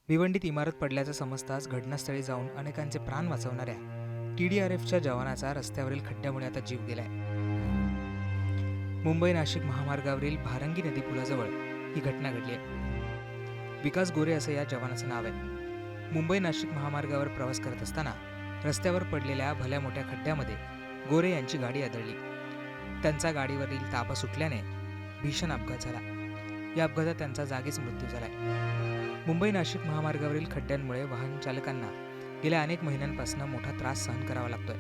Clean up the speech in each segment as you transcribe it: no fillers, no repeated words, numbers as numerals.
भिवंडीत इमारत पडल्याचं समजताच घटनास्थळी जाऊन अनेकांचे प्राण वाचवणाऱ्या TDRFच्या जवानाचा रस्त्यावरील खड्ड्यामुळे आता जीव गेलाय। मुंबई नाशिक महामार्गावरील भारंगी नदी पुलाजवळ ही घटना घडली आहे। विकास गोरे असं या जवानाचं नाव आहे। मुंबई नाशिक महामार्गावर प्रवास करत असताना रस्त्यावर पडलेल्या भल्या मोठ्या खड्ड्यामध्ये गोरे यांची गाडी आदळली। त्यांचा गाडीवरील ताबा सुटल्याने भीषण अपघात झाला। या अपघातात त्यांचा जागीच मृत्यू झालाय। मुंबई नाशिक महामार्गावरील खड्ड्यांमुळे वाहन चालकांना गेल्या अनेक महिन्यांपासून मोठा त्रास सहन करावा लागतोय।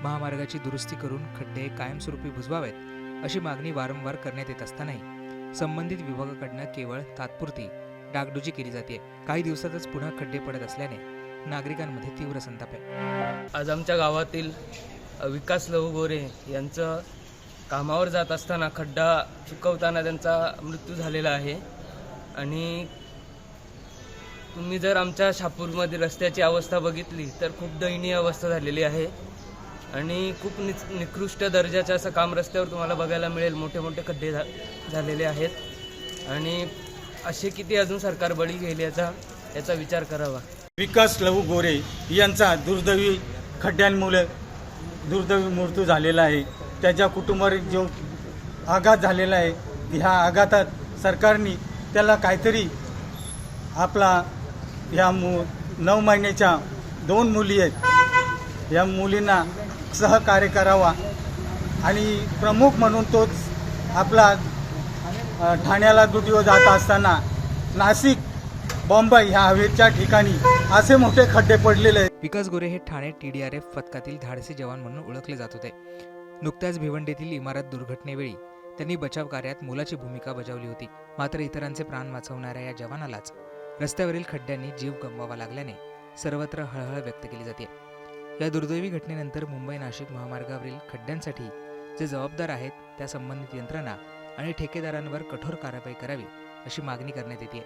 महामार्गाची दुरुस्ती करून खड्डे कायमस्वरूपी बुजवावेत अशी मागणी वारंवार करण्यात येत असतानाही संबंधित विभागाकडून केवळ तात्पुरती डागडुजी केली जाते। काही दिवसातच पुन्हा खड्डे पडत असल्याने नागरिकांमध्ये तीव्र संताप आहे। आज आमच्या गावातील विकास लहू गोरे यांचं कामावर जात असताना खड्डा चुकवताना त्यांचा मृत्यू झालेला आहे। आणि तुम्ही जर आमच्या शहापूरमध्ये रस्त्याची अवस्था बघितली तर खूप दयनीय अवस्था झालेली आहे आणि खूप निकृष्ट दर्जाचं असं काम रस्त्यावर तुम्हाला बघायला मिळेल। मोठे मोठे खड्डे झालेले आहेत आणि असे किती अजून सरकार बळी घेईल याचा विचार करावा। विकास लहू गोरे यांचा दुर्दैवी खड्ड्यांमुळे दुर्दैवी मृत्यू झालेला आहे। त्याच्या कुटुंबावर जो आघात झालेला आहे, ह्या आघातात सरकारने त्याला काहीतरी आपला ह्या 9 महिन्याच्या 2 मुली आहेत, या मुलींना सहकार्य करावा आणि प्रमुख म्हणून तोच आपला ठाण्याला ड्युटीवर जात असताना नाशिक बॉम्बे ह्या हवेच्या ठिकाणी असे मोठे खड्डे पडलेले आहेत। विकास गोरे हे ठाणे TDRF पथकातील धाडसी जवान म्हणून ओळखले जात होते। नुकत्याच भिवंडीतील इमारत दुर्घटनेवेळी त्यांनी बचाव कार्यात मोलाची भूमिका बजावली होती। मात्र इतरांचे प्राण वाचवणाऱ्या या जवानालाच रस्त्यावरील खड्ड्यांनी जीव गमवावा लागल्याने सर्वत्र हळहळ व्यक्त केली जाते। या दुर्दैवी घटनेनंतर मुंबई नाशिक महामार्गावरील खड्ड्यांसाठी जे जबाबदार आहेत त्या संबंधित यंत्रणा आणि ठेकेदारांवर कठोर कारवाई करावी अशी मागणी करण्यात येते।